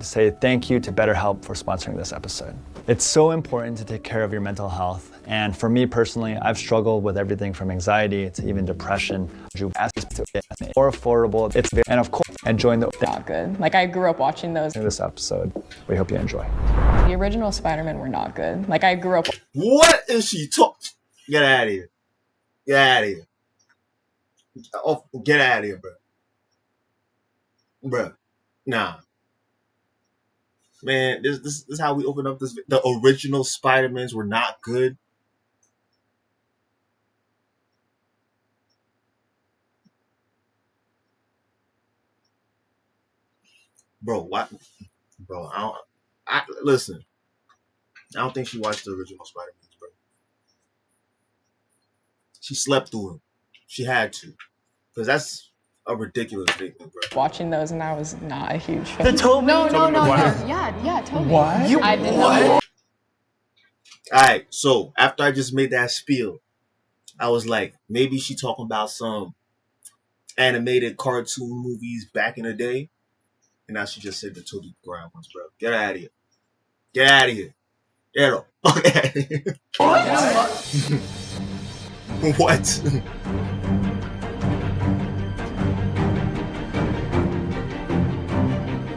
say thank you to BetterHelp for sponsoring this episode. It's so important to take care of your mental health. And for me personally, I've struggled with everything from anxiety to even depression. More affordable, and of course, enjoying not good. Like I grew up watching those. This episode, we hope you enjoy. The original Spider-Man were not good. Like I grew up. What is she talking? Get out of here. Get out of here. Oh, get out of here, bro. Bro, nah. Man, this is how we open up this. The original Spider-Mans were not good. Bro, what? Bro, listen. I don't think she watched the original Spider-Mans, bro. She slept through them. She had to. Because that's a ridiculous statement, bro. Watching those and I was not a huge fan. The Tobey? No. Yeah, Tobey. What? I didn't know. Alright, so after I just made that spiel, I was like, maybe she talking about some animated cartoon movies back in the day. And now she just said the Tobey Maguire ones, bro. Get out of here. Get out of here. Get out of here. What?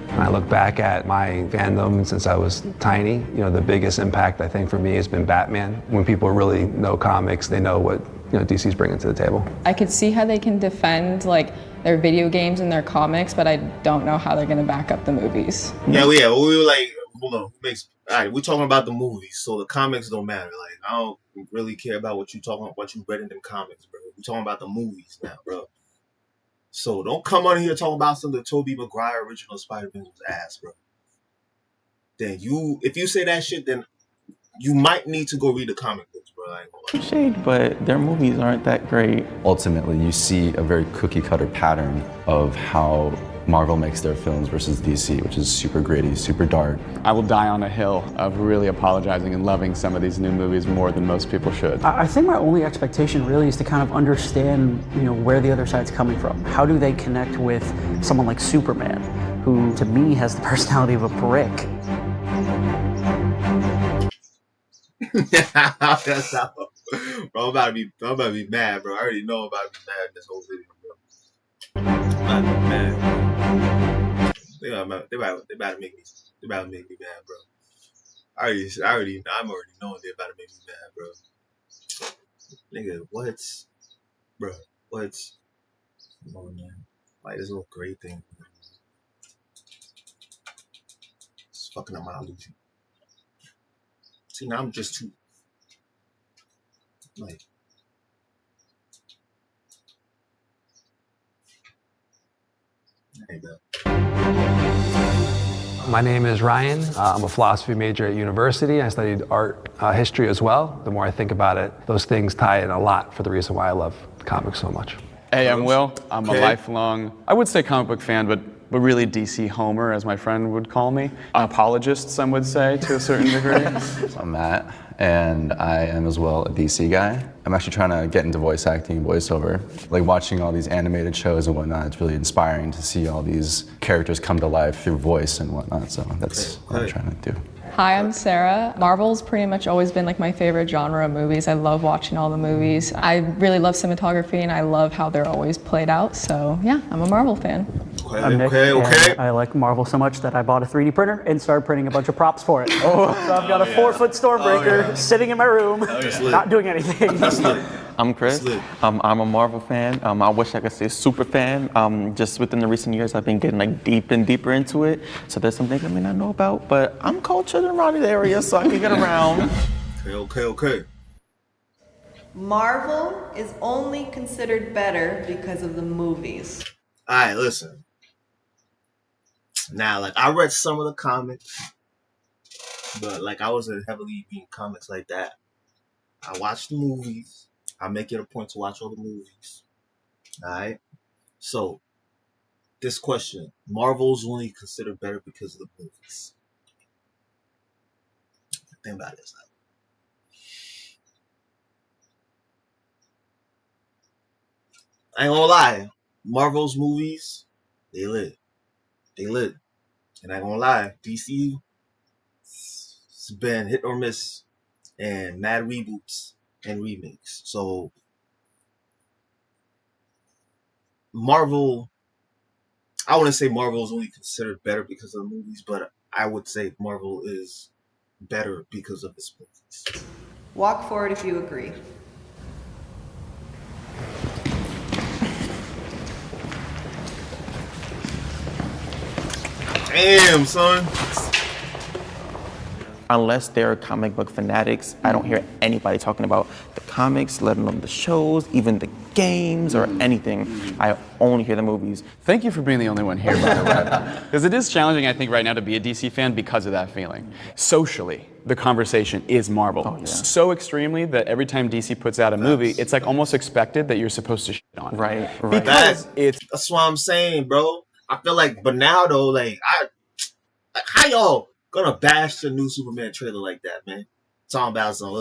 When I look back at my fandom since I was tiny, the biggest impact I think for me has been Batman. When people really know comics, they know what DC's bringing to the table. I could see how they can defend like their video games and their comics, but I don't know how they're going to back up the movies. Yeah, we were like, hold on, all right, we're talking about the movies, so the comics don't matter. Like, I don't really care about what you talking about, what you read in them comics, bro. We're talking about the movies now, bro. So don't come on here talking about some of the Tobey Maguire original Spider-Man was ass, bro. Then if you say that shit, then you might need to go read the comic books, bro. Shade, but their movies aren't that great. Ultimately, you see a very cookie-cutter pattern of how Marvel makes their films versus DC, which is super gritty, super dark. I will die on a hill of really apologizing and loving some of these new movies more than most people should. I think my only expectation really is to kind of understand, where the other side's coming from. How do they connect with someone like Superman, who to me has the personality of a brick? That's how, bro. I'm about to be mad, bro. I already know I'm about to be mad in this whole video, bro. I'm about to be mad. They about to make me mad, bro. I'm already knowing they're about to make me mad, bro. Nigga, what? Bro, what? Come on, man. Like, this little gray thing. It's fucking up my illusion. See, now I'm just too, like, there you go. My name is Ryan. I'm a philosophy major at university. I studied art history as well. The more I think about it, those things tie in a lot for the reason why I love comics so much. Hey, I'm Will. I'm a lifelong, I would say comic book fan, but really DC Homer, as my friend would call me. Apologist, some would say, to a certain degree. I'm Matt, and I am as well a DC guy. I'm actually trying to get into voice acting and voiceover. Like watching all these animated shows and whatnot, it's really inspiring to see all these characters come to life through voice and whatnot, so that's what I'm trying to do. Hi, I'm Sarah. Marvel's pretty much always been like my favorite genre of movies. I love watching all the movies. I really love cinematography and I love how they're always played out. So yeah, I'm a Marvel fan. I'm Nick, and I like Marvel so much that I bought a 3D printer and started printing a bunch of props for it. So I've got a 4-foot Stormbreaker sitting in my room, not doing anything. I'm Chris. I'm a Marvel fan. I wish I could say super fan. Just within the recent years, I've been getting like deep and deeper into it. So there's some things I may not know about, but I'm cultured around the area, so I can get around. Okay. Marvel is only considered better because of the movies. All right, listen. Now, like, I read some of the comics, but like I wasn't heavily reading comics like that. I watched the movies. I make it a point to watch all the movies. Alright? So, this question. Marvel's only considered better because of the movies. Think about this. I ain't gonna lie. Marvel's movies, they lit. And I ain't gonna lie, DC has been hit or miss and mad reboots and remakes. So Marvel, I wouldn't say Marvel is only considered better because of the movies, but I would say Marvel is better because of its movies. Walk forward if you agree. Damn, son. Unless they're comic book fanatics, I don't hear anybody talking about the comics, let alone the shows, even the games or anything. I only hear the movies. Thank you for being the only one here, by the way. Because it is challenging, I think, right now to be a DC fan because of that feeling. Socially, the conversation is Marvel. So extremely that every time DC puts out a movie, it's like almost expected that you're supposed to shit on it. Right. Because That's what I'm saying, bro. I feel like, but now though, like how y'all gonna bash the new Superman trailer like that, man? Talking about some,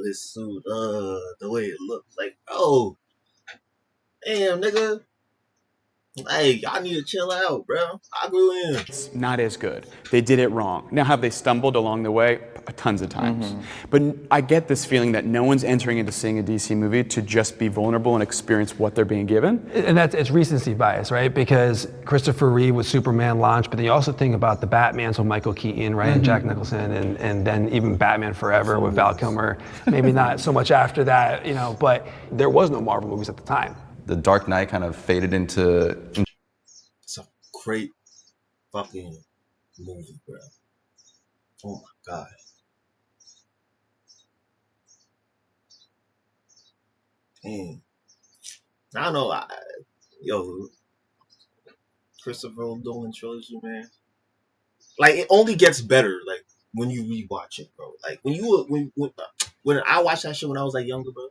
his suit, the way it looks. Like, oh, damn, nigga. Hey, y'all need to chill out, bro. I grew in. It's not as good. They did it wrong. Now, have they stumbled along the way? Tons of times. But I get this feeling that no one's entering into seeing a DC movie to just be vulnerable and experience what they're being given. And it's recency bias, right? Because Christopher Reeve with Superman launched, but then you also think about the Batmans with Michael Keaton, right? And Jack Nicholson, and then even Batman Forever with Val Kilmer. Maybe not so much after that, you know, but there was no Marvel movies at the time. The Dark Knight kind of faded into. It's a great fucking movie, bro. Oh my god. Damn. I don't know. Yo, Christopher Nolan trilogy, man. Like, it only gets better, like, when you rewatch it, bro. Like, when I watched that shit when I was like younger, bro,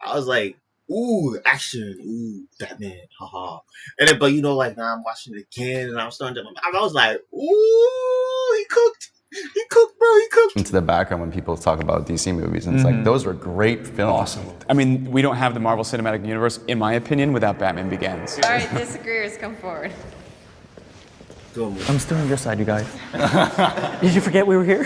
I was like, ooh, action, ooh, Batman, haha. And then, but you know, like, now I'm watching it again, and I'm starting to, I was like, ooh, he cooked, bro, he cooked. Into the background when people talk about DC movies, and it's like, those were great films. Awesome. I mean, we don't have the Marvel Cinematic Universe, in my opinion, without Batman Begins. All right, disagreeers, come forward. I'm still on your side, you guys. Did you forget we were here?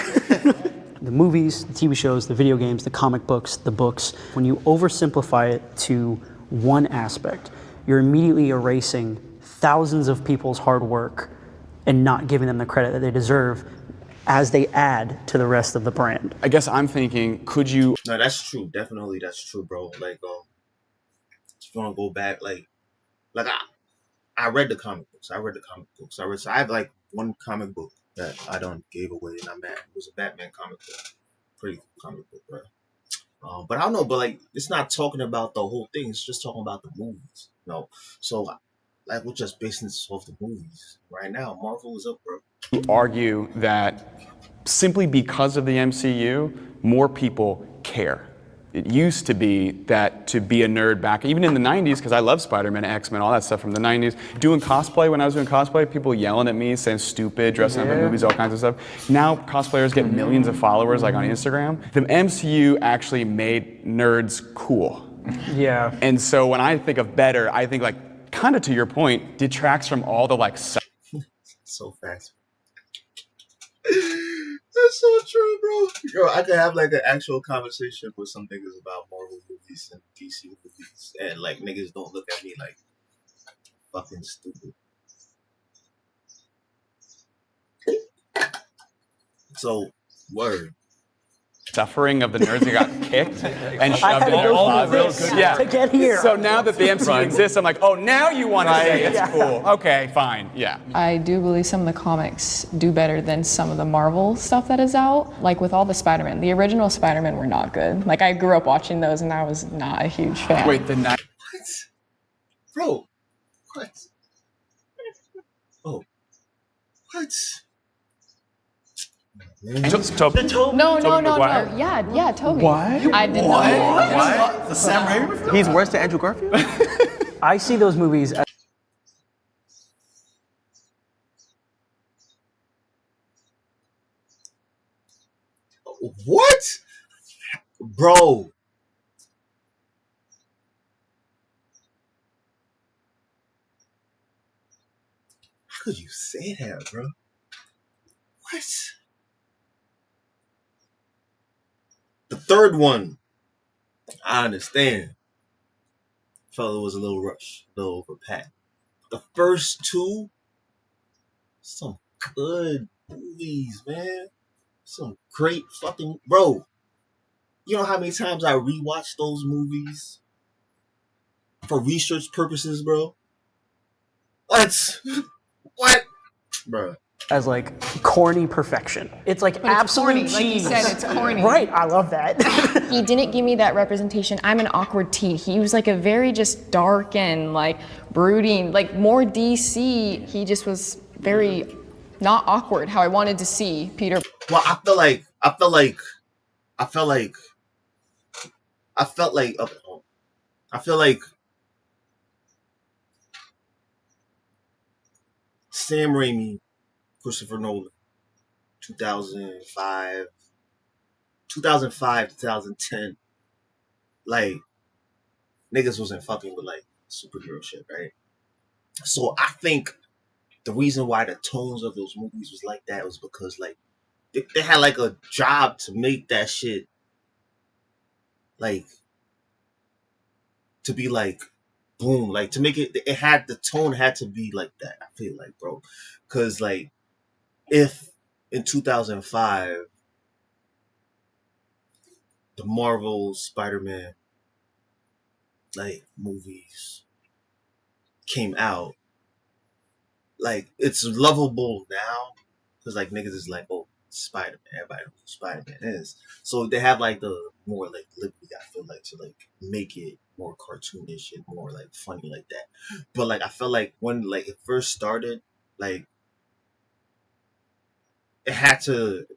The movies, the TV shows, the video games, the comic books, the books, when you oversimplify it to one aspect, you're immediately erasing thousands of people's hard work and not giving them the credit that they deserve as they add to the rest of the brand. I guess I'm thinking, could you... No, that's true. Definitely, that's true, bro. Like, if you want to go back, like I read the comic books. So I have like one comic book that I done gave away, and I'm mad. It was a Batman comic book. Pretty cool comic book, bro. But I don't know, but like, it's not talking about the whole thing. It's just talking about the movies, you know? So, like, we're just basing this off the movies. Right now, Marvel is up, bro. argue that simply because of the MCU, more people care. It used to be that to be a nerd back, even in the 90s, because I love Spider-Man, X-Men, all that stuff from the 90s. Doing cosplay, when I was doing cosplay, people yelling at me, saying stupid, dressing up in movies, all kinds of stuff. Now cosplayers get millions of followers, like on Instagram. The MCU actually made nerds cool. Yeah. And so when I think of better, I think, like, kind of to your point, detracts from all the, like, so fast. That's so true, bro. Yo, I could have like an actual conversation with some niggas about Marvel movies and DC movies, and like niggas don't look at me like fucking stupid. So, word. Suffering of the nerds that got kicked and shoved in their closets. Yeah. To get here. So now that the MCU exists, I'm like, oh, now you want to say it's cool. Okay, fine, yeah. I do believe some of the comics do better than some of the Marvel stuff that is out. Like with all the Spider-Man, the original Spider-Man were not good. Like I grew up watching those and I was not a huge fan. Wait, the night. What? Bro, what? Oh. What? No. Yeah, Toby. What? I did not. What? The Sam Raimi film? He's worse than Andrew Garfield? I see those movies as What? Bro. How could you say that, bro? What? The third one, I understand. Felt it was a little rushed, a little overpacked. The first two, some good movies, man. Some great fucking bro. You know how many times I rewatched those movies for research purposes, bro? What? What? Bro. As like corny perfection. It's like absolute cheese. Like you said, it's corny. Right, I love that. He didn't give me that representation. I'm an awkward teen. He was like a very just dark and like brooding, like more DC. He just was very not awkward how I wanted to see Peter. Well, I felt like Sam Raimi, Christopher Nolan, 2005, 2010, like, niggas wasn't fucking with, like, superhero shit, right? So I think the reason why the tones of those movies was like that was because, like, they had, like, a job to make that shit, like, to be, like, boom, like, to make it, the tone had to be like that, I feel like, bro. Because, like, if in 2005, the Marvel Spider-Man, like, movies came out, like, it's lovable now, because, like, niggas is like, oh, Spider-Man, everybody knows who Spider-Man is. So they have, like, the more, like, liberty, I feel like, to, like, make it more cartoonish and more, like, funny like that. But, like, I felt like when, like, it first started, like, it had to,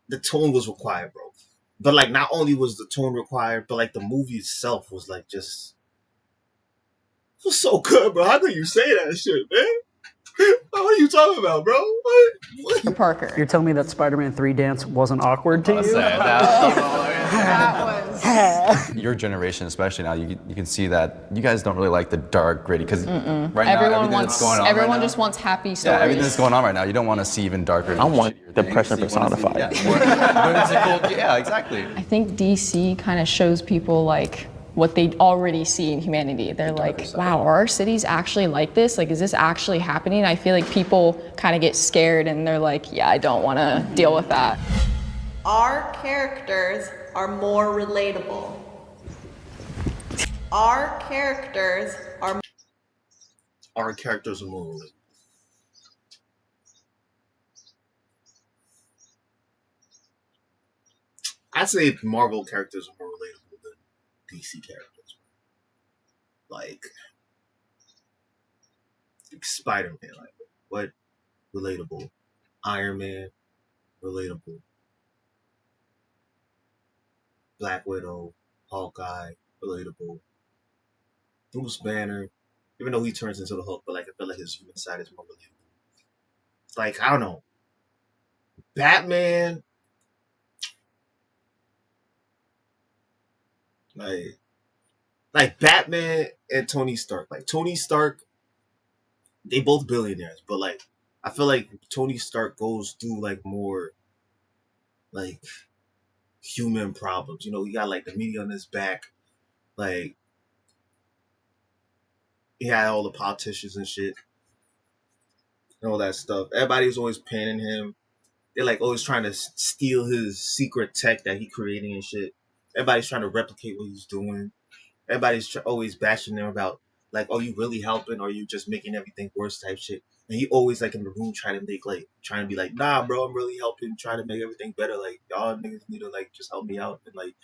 the tone was required, bro. But, like, not only was the tone required, but, like, the movie itself was, like, just, it was so good, bro. How could you say that shit, man? What are you talking about, bro? What? Parker. You're telling me that Spider-Man 3 dance wasn't awkward to you? That was. Your generation, especially now, you can see that you guys don't really like the dark, gritty, because right now, Everyone everything that's going on everyone right just now, wants happy stories. yeah, everything that's going on right now, you don't want to see even darker. I want shittier depression things. You wanna see- personified. Yeah, more whimsical. Yeah, exactly. I think DC kind of shows people like what they already see in humanity. They're like, wow, are our cities actually like this? Like, is this actually happening? I feel like people kind of get scared and they're like, yeah, I don't want to deal with that. Our characters are more relatable. Our characters are Our characters are more relatable. I'd say Marvel characters are more relatable than DC characters. Like Spider-Man, like, what? Relatable. Iron Man, relatable. Black Widow, Hawkeye, relatable. Bruce Banner, even though he turns into the Hulk, but, like, I feel like his human side is more relatable. Like, I don't know. Batman, like Batman and Tony Stark. Like, Tony Stark, they both billionaires, but, like, I feel like Tony Stark goes through, like, more, like, human problems. You know, he got, like, the media on his back. Like, he had all the politicians and shit. And all that stuff. Everybody's always panning him. They're, like, always trying to steal his secret tech that he creating and shit. Everybody's trying to replicate what he's doing. Everybody's always bashing him about, like, are you really helping or are you just making everything worse type shit? And he always, like, in the room trying to be like, nah, bro, I'm really helping, trying to make everything better. Like, y'all niggas need to, like, just help me out. And, like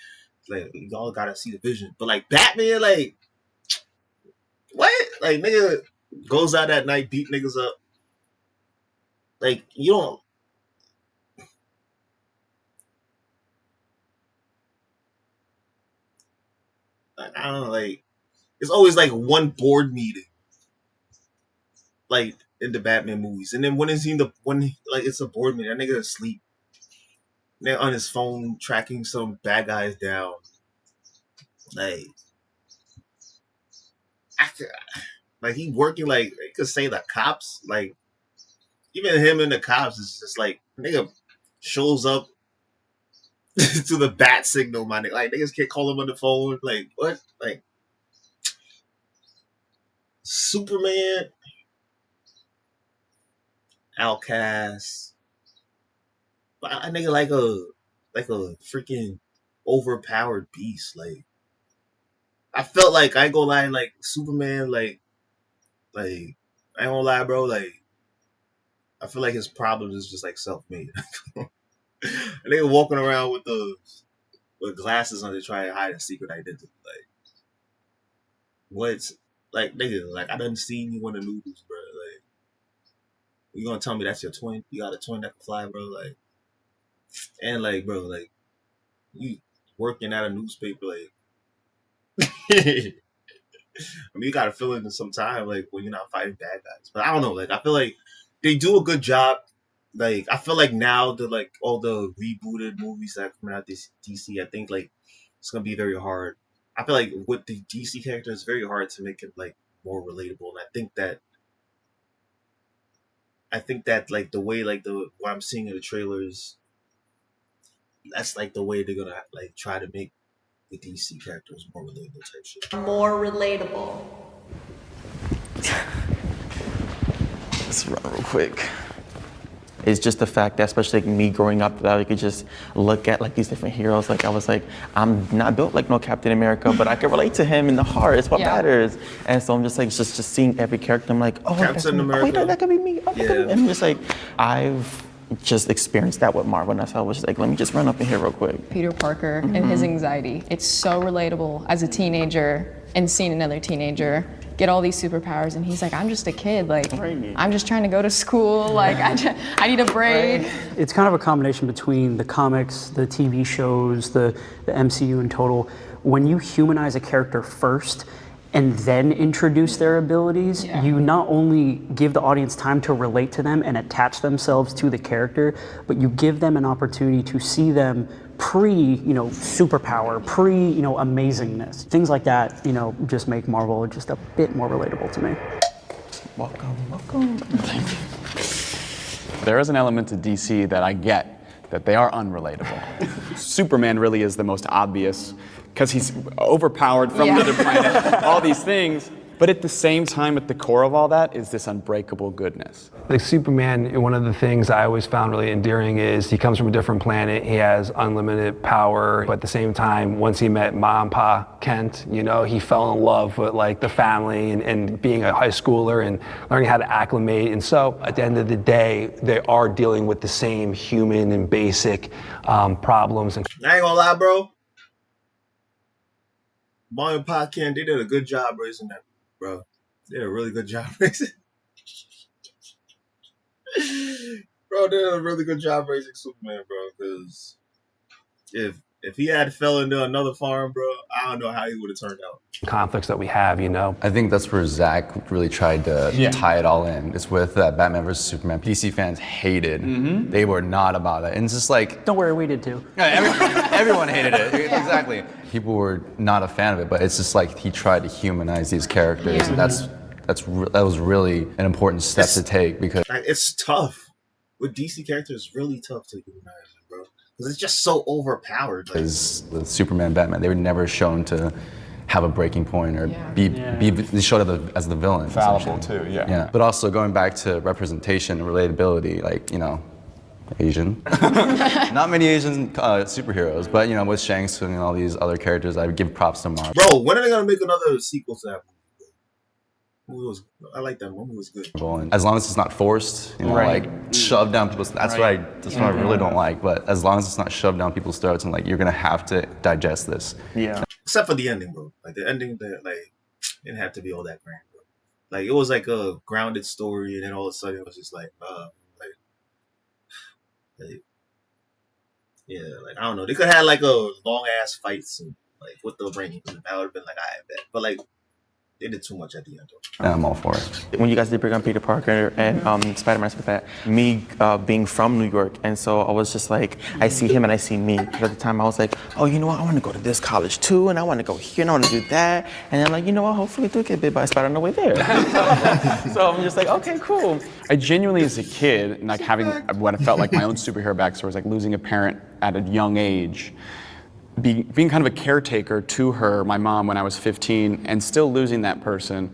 y'all gotta see the vision. But, like, Batman, like, what? Like, nigga goes out at night, beat niggas up. Like, you don't. Like, I don't know, like, it's always, like, one board meeting. Like, in the Batman movies. And then when it's it's a board meeting, that nigga asleep. They're on his phone tracking some bad guys down. Like, he working, like, you could say the cops, like, even him and the cops is just, like, Nigga shows up to the bat signal, my nigga. Like niggas can't call him on the phone. Like what? Like Superman, Outcast. I nigga like a freaking overpowered beast. Like I felt like I ain't gonna lie, like Superman, like I ain't gonna lie, bro. Like I feel like his problems is just like self-made. And they were walking around with glasses on to try to hide a secret identity. Like what's like nigga, like I done seen you in the news, bro. Like you gonna tell me that's your twin? You got a twin that can fly, bro? Like and like bro, like you working at a newspaper, like I mean you gotta fill in some time like when you're not fighting bad guys. But I don't know, like I feel like they do a good job. Like I feel like now the like all the rebooted movies that are coming out this DC, I think like it's gonna be very hard. I feel like with the DC character, it's very hard to make it like more relatable. And I think that like the way like what I'm seeing in the trailers, that's like the way they're gonna like try to make the DC characters more relatable type shit. More relatable. Let's run real quick. It's just the fact that, especially like me growing up, that I could just look at like these different heroes. Like I was like, I'm not built like no Captain America, but I can relate to him in the heart. It's what matters. And so I'm just like, just seeing every character. I'm like, oh, Captain America. Wait, that could be me. Oh, yeah. And I'm just like, I've just experienced that with Marvel. And that's how I was just like, let me just run up in here real quick. Peter Parker and his anxiety. It's so relatable as a teenager and seeing another teenager get all these superpowers, and he's like, I'm just a kid, like I'm just trying to go to school, like I need a break. It's kind of a combination between the comics, the TV shows, the MCU in total. When you humanize a character first and then introduce their abilities, you not only give the audience time to relate to them and attach themselves to the character, but you give them an opportunity to see them superpower, amazingness. Things like that, just make Marvel just a bit more relatable to me. Welcome. There is an element to DC that I get, that they are unrelatable. Superman really is the most obvious, because he's overpowered from another planet, all these things. But at the same time, at the core of all that is this unbreakable goodness. Like Superman, one of the things I always found really endearing is he comes from a different planet, he has unlimited power, but at the same time, once he met Ma and Pa Kent, he fell in love with like the family and being a high schooler and learning how to acclimate. And so at the end of the day, they are dealing with the same human and basic problems. I ain't gonna lie, bro. Ma and Pa Kent, they did a good job raising that, bro. They did a really good job raising. Bro, they did a really good job raising Superman, bro. Because if he had fell into another farm, bro, I don't know how he would have turned out. Conflicts that we have, I think that's where Zach really tried to tie it all in. It's with Batman vs. Superman. DC fans hated. They were not about it. And it's just like... Don't worry, we did too. Everyone hated it. Exactly. People were not a fan of it, but it's just like he tried to humanize these characters. And that was really an important step to take, because... It's tough. With DC characters, it's really tough to humanize them, bro. Because it's just so overpowered. Because with Superman, Batman, they were never shown to have a breaking point or be they showed up as the villain. Fallible too, yeah. But also going back to representation and relatability, like, Asian. Not many Asian superheroes, but with Shang Tsung and all these other characters, I would give props to Marvel. Bro, when are they gonna make another sequel to that movie? I like that movie. It was good. And as long as it's not forced, like shoved down people's. That's what I really don't like. But as long as it's not shoved down people's throats and like you're gonna have to digest this. Yeah. Except for the ending, bro. Like the ending, that didn't have to be all that grand, bro. Like it was like a grounded story, and then all of a sudden it was just like I don't know. They could have had like a long ass fight scene, like with the ring. That would have been like, I bet. But like, They did too much at the end, though. And I'm all for it. When you guys did bring on Peter Parker and Spider-Man, stuff like that, me being from New York, and so I was just like, I see him and I see me. But at the time, I was like, oh, you know what? I want to go to this college too, and I want to go here, and I want to do that. And I'm like, you know what? Hopefully, do get bit by a spider on the way there. So I'm just like, okay, cool. I genuinely, as a kid, like having what I felt like my own superhero backstory was like losing a parent at a young age. Being kind of a caretaker to her, my mom, when I was 15, and still losing that person,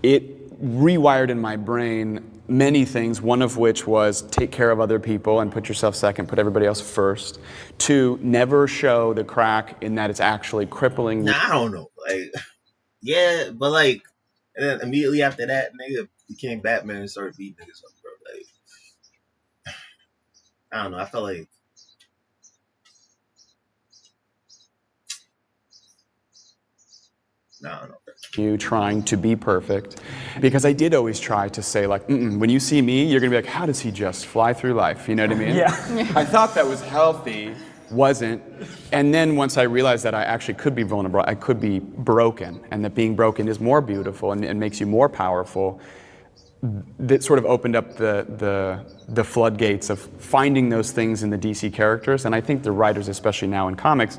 it rewired in my brain many things, one of which was take care of other people and put yourself second, put everybody else first. 2, never show the crack in that it's actually crippling. Nah, I don't know. Like, yeah, but like, and then immediately after that, nigga became Batman and started beating niggas up, bro. Like, I don't know. I felt like, no, I don't know. You trying to be perfect, because I did always try to say like, when you see me, you're gonna be like, how does he just fly through life? You know what I mean? Yeah. I thought that was healthy, wasn't, and then once I realized that I actually could be vulnerable, I could be broken, and that being broken is more beautiful and makes you more powerful. That sort of opened up the floodgates of finding those things in the DC characters, and I think the writers, especially now in comics,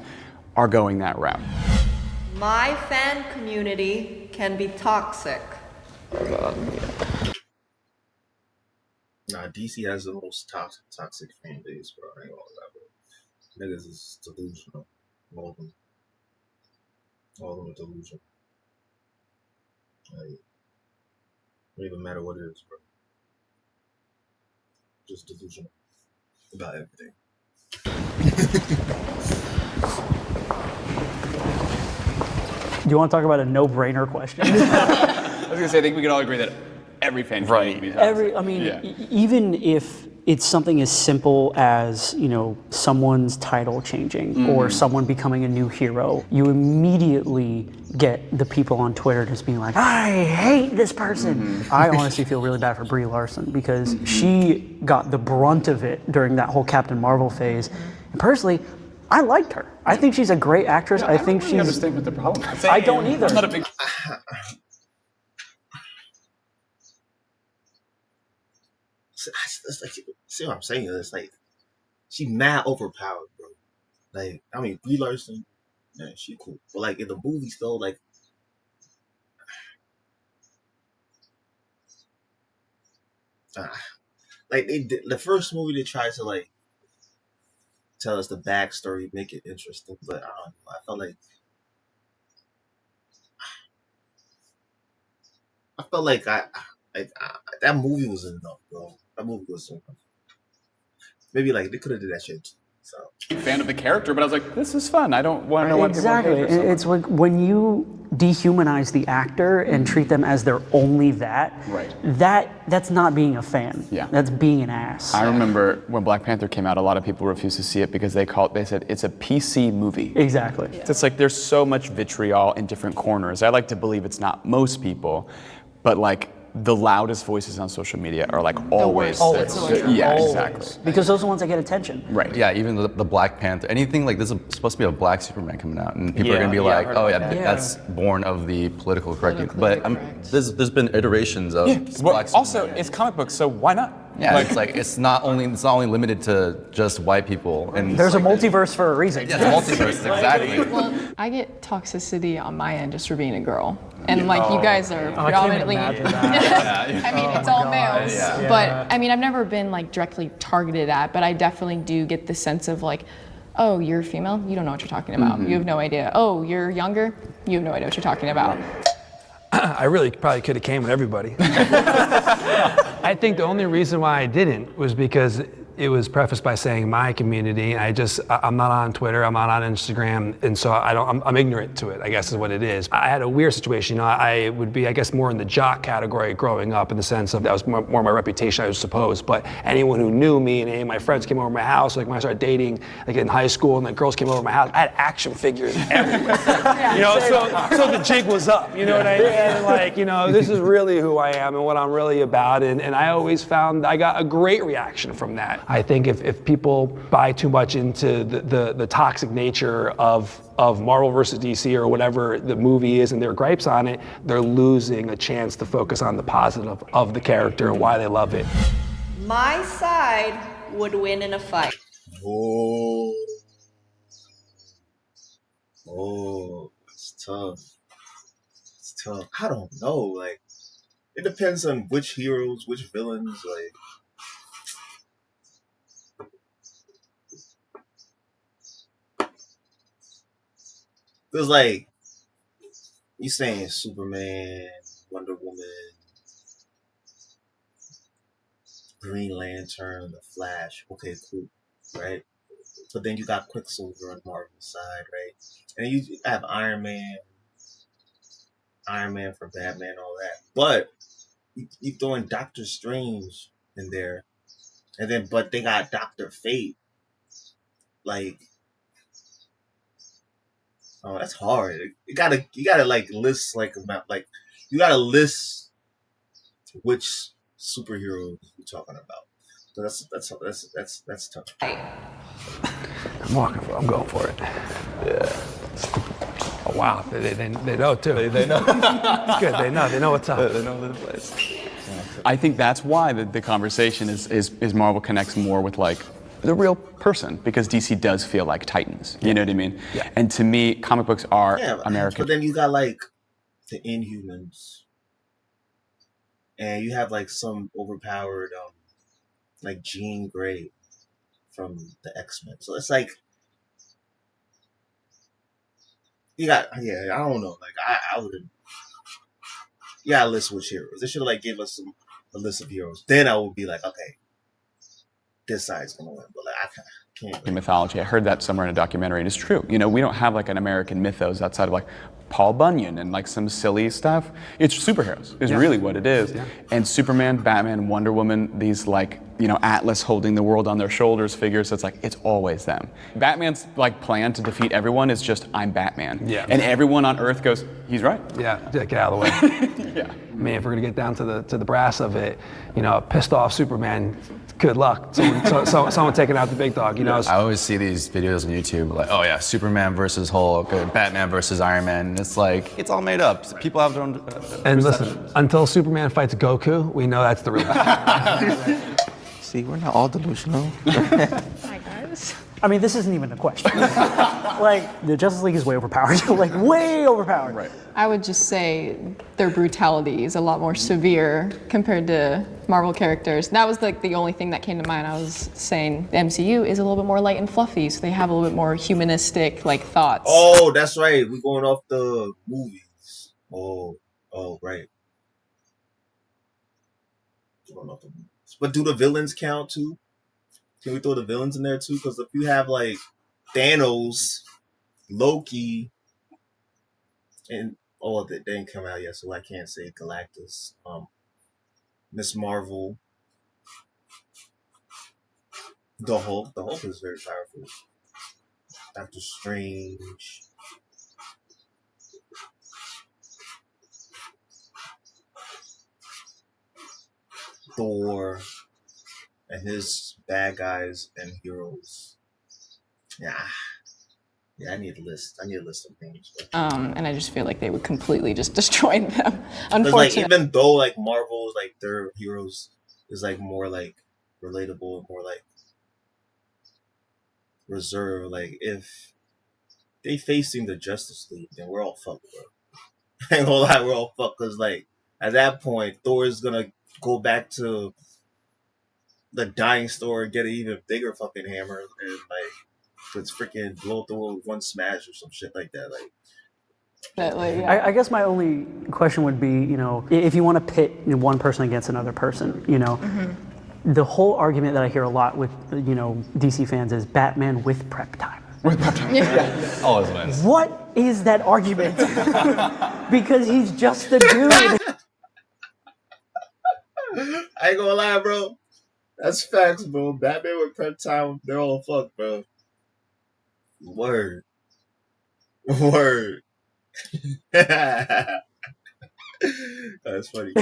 are going that route. My fan community can be toxic. Nah, DC has the most toxic fan base, bro. I ain't gonna lie, bro. Niggas is delusional. All of them. All of them are delusional. Like, don't even matter what it is, bro. Just delusional about everything. Do you want to talk about a no-brainer question? I was gonna say, I think we can all agree that every fan community is toxic. Even if it's something as simple as, you know, someone's title changing or someone becoming a new hero, you immediately get the people on Twitter just being like, I hate this person. I honestly feel really bad for Brie Larson because she got the brunt of it during that whole Captain Marvel phase. And personally, I liked her. I think she's a great actress. I think she's. I understand what the problem is. I don't either. I'm not a big. It's like, see what I'm saying? It's like she mad overpowered, bro. Like, I mean, Brie Larson, man, she cool, but like in the movies though, like, like they did, the first movie they tried to like tell us the backstory, make it interesting, but I don't know. I felt like that movie was enough, bro. That movie was enough. Maybe like they could have did that shit too. So Fan of the character, but I was like, this is fun. I don't want to know exactly. It's like when you dehumanize the actor and treat them as they're only that. Right. That's not being a fan. Yeah. That's being an ass. I remember when Black Panther came out, a lot of people refused to see it because they said it's a PC movie. Exactly. It's like there's so much vitriol in different corners. I like to believe it's not most people, but like the loudest voices on social media are like always. Yeah, exactly. Because those are the ones that get attention. Right. Yeah, even the Black Panther, anything like this is supposed to be a black Superman coming out, and people are gonna be like, oh yeah, that's born of the political correct. But there's been iterations of black Superman. Also, it's comic books, so why not? Yeah, it's not only limited to just white people. And there's a multiverse for a reason. Yeah, it's a multiverse, exactly. Well, I get toxicity on my end just for being a girl. And like you guys are predominantly, I mean, it's all males. Yeah. But I mean, I've never been like directly targeted at, but I definitely do get the sense of like, oh, you're female? You don't know what you're talking about. You have no idea. Oh, you're younger? You have no idea what you're talking about. I really probably could have came with everybody. I think the only reason why I didn't was because it was prefaced by saying my community. I'm not on Twitter, I'm not on Instagram, and so I'm ignorant to it, I guess is what it is. I had a weird situation. You know, I would be, I guess, more in the jock category growing up in the sense of that was more my reputation, I suppose. But anyone who knew me and any of my friends came over to my house, like when I started dating, like in high school, and the girls came over to my house, I had action figures everywhere. You know, so the jig was up, you know what I mean? And like, you know, this is really who I am and what I'm really about, and I always found I got a great reaction from that. I think if people buy too much into the toxic nature of Marvel versus DC or whatever the movie is and their gripes on it, they're losing a chance to focus on the positive of the character and why they love it. My side would win in a fight. Oh, it's tough. It's tough. I don't know. Like, it depends on which heroes, which villains. Like, because like you saying Superman, Wonder Woman, Green Lantern, The Flash. Okay, cool, right? But then you got Quicksilver on Marvel's side, right? And you have Iron Man for Batman, all that. But you throwing Doctor Strange in there, and then but they got Dr. Fate. Like, oh, that's hard. You gotta like list like you gotta list which superhero you're talking about. So that's tough. I'm going for it. Yeah. Oh wow, they know too. They know. It's good. They know what's up. They know the place. I think that's why the conversation is Marvel connects more with like the real person, because DC does feel like Titans. You know what I mean? Yeah. And to me, comic books are American. But then you got like the Inhumans, and you have like some overpowered like Jean Grey from the X-Men. So it's like you got I don't know. Like I wouldn't. You gotta list which heroes. They should have like give us a list of heroes. Then I would be like, okay, this side's gonna win. But like I can't. Mythology. I heard that somewhere in a documentary, and it's true. You know, we don't have like an American mythos outside of like Paul Bunyan and like some silly stuff. It's superheroes is really what it is. Yeah. And Superman, Batman, Wonder Woman, these like, you know, Atlas holding the world on their shoulders figures, it's like, it's always them. Batman's like plan to defeat everyone is just, I'm Batman. Yeah. And everyone on Earth goes, he's right. Yeah, get out of the way. Yeah. I mean, if we're gonna get down to the brass of it, you know, a pissed off Superman, good luck. Someone taking out the big dog, you know. I always see these videos on YouTube like, oh yeah, Superman versus Hulk, or Batman versus Iron Man. And it's like, it's all made up. People have their own and listen, until Superman fights Goku, we know that's the real See, we're not all delusional. Hi guys. I mean, this isn't even a question. Like, the Justice League is way overpowered. Like, way overpowered. Right. I would just say their brutality is a lot more severe compared to Marvel characters. That was like the only thing that came to mind. I was saying the MCU is a little bit more light and fluffy, so they have a little bit more humanistic like thoughts. Oh, that's right. We're going off the movies. Oh, right. Going off the movies. But do the villains count too? Can we throw the villains in there too? Because if you have like Thanos, Loki, and they didn't come out yet, so I can't say Galactus. Miss Marvel, the Hulk. The Hulk is very powerful. Doctor Strange. Thor and his bad guys and heroes. Yeah, I need a list. I need a list of names. And I just feel like they would completely just destroy them. Like, Unfortunately, even though like Marvel's like their heroes is like more like relatable, more like reserved. Like if they facing the Justice League, then we're all fucked, bro. I ain't gonna lie, we're all fucked because like at that point, Thor is gonna go back to the dying store and get an even bigger fucking hammer and like let's freaking blow through with one smash or some shit like that. Like I guess my only question would be, you know, if you want to pit one person against another person, you know, the whole argument that I hear a lot with, you know, DC fans is Batman with prep time. With prep time. Always wins. What is that argument? Because he's just a dude. I ain't gonna lie, bro. That's facts, bro. Batman with prep time, they're all fucked, bro. Word. That's funny.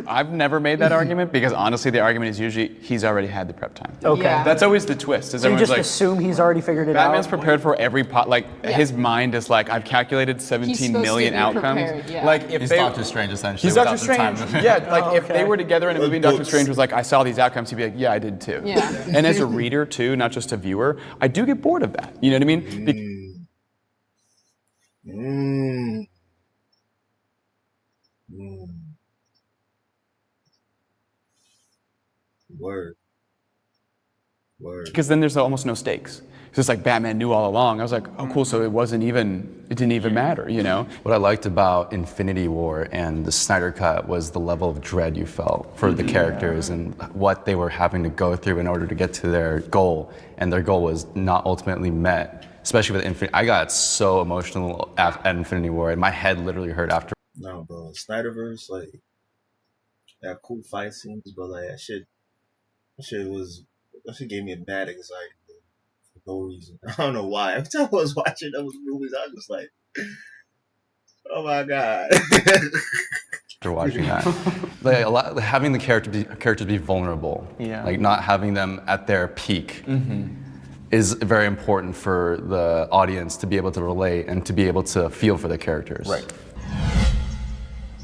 I've never made that argument because honestly, the argument is usually he's already had the prep time. Okay. Yeah. That's always the twist. Is So you everyone's just like, assume he's already figured it Batman's out? prepared for every his mind is like, I've calculated He's 17 supposed million to be outcomes. prepared, yeah. Like if He's they, Doctor Strange essentially. he's Doctor without the time Strange. limit. Yeah, like if they were together in a movie and Doctor books. Strange was like, I saw these outcomes, he'd be like, yeah, I did too. Yeah. And as a reader too, not just a viewer, I do get bored of that. You know what I mean? Word. Because then there's almost no stakes. It's just like Batman knew all along. I was like, oh cool, so it didn't even matter, you know? What I liked about Infinity War and the Snyder Cut was the level of dread you felt for the characters and what they were having to go through in order to get to their goal. And their goal was not ultimately met, especially with Infinity. I got so emotional at Infinity War, and my head literally hurt after. No, bro. Snyderverse, like, they have cool fight scenes, but like that shit gave me a bad anxiety for no reason. I don't know why. Every time I was watching those movies, I was just like, oh my god. After watching that, like having the characters be vulnerable, like not having them at their peak, is very important for the audience to be able to relate and to be able to feel for the characters. Right.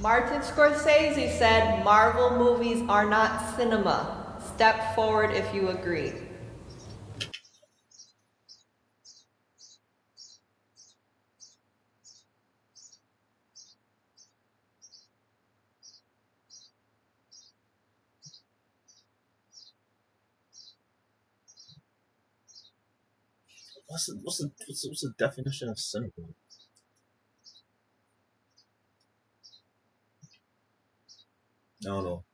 Martin Scorsese said Marvel movies are not cinema. Step forward if you agree. What's the definition of cinema? I don't know.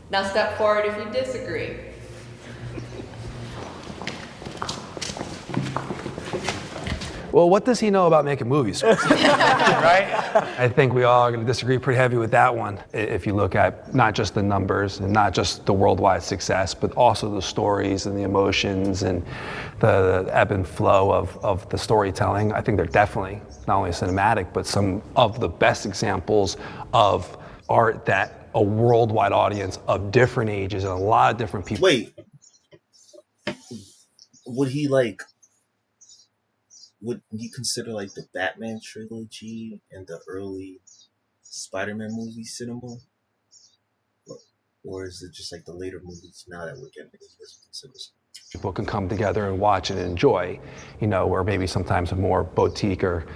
Now step forward if you disagree. Well, what does he know about making movies? Right? I think we all are going to disagree pretty heavy with that one. If you look at not just the numbers and not just the worldwide success, but also the stories and the emotions and the ebb and flow of the storytelling, I think they're definitely not only cinematic, but some of the best examples of art that a worldwide audience of different ages and a lot of different people. Wait. Would you consider like the Batman trilogy and the early Spider-Man movie cinema? Or is it just like the later movies now that we're getting it? People can come together and watch and enjoy, where maybe sometimes a more boutique or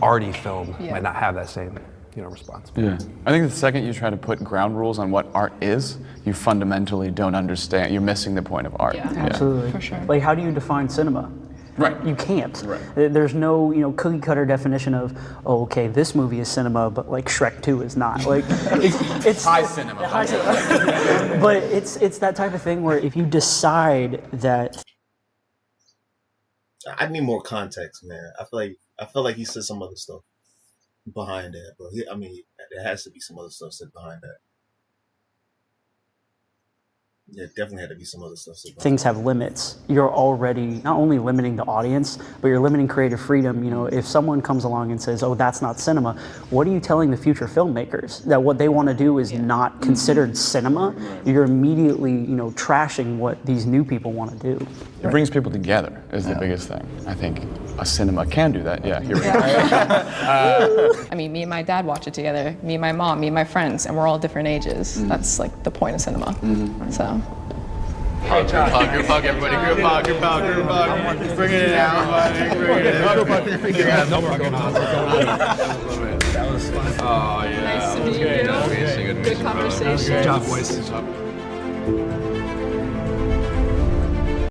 arty film might not have that same, response. Yeah. I think the second you try to put ground rules on what art is, you fundamentally don't understand. You're missing the point of art. Yeah. Absolutely. For sure. Like, how do you define cinema? Right. You can't. Right. There's no, cookie cutter definition of, oh, okay, this movie is cinema, but like Shrek 2 is not. Like, it's High cinema. but it's that type of thing where if you decide that. I need more context, man. I feel like he said some other stuff behind that, but there has to be some other stuff said behind that. Yeah, definitely had to be some other stuff said behind Things have limits. You're already not only limiting the audience, but you're limiting creative freedom. If someone comes along and says, oh, that's not cinema, what are you telling the future filmmakers? That what they want to do is not considered cinema? You're immediately, trashing what these new people want to do. It brings people together is the biggest thing. I think a cinema can do that. Yeah, you're right. Me and my dad watch it together. Me and my mom, me and my friends, and we're all different ages. That's like the point of cinema. So. Group hug, everybody. Group hug. Bring it out. That was fun. Oh, yeah. Nice to meet you. Good conversation. Good job, boys.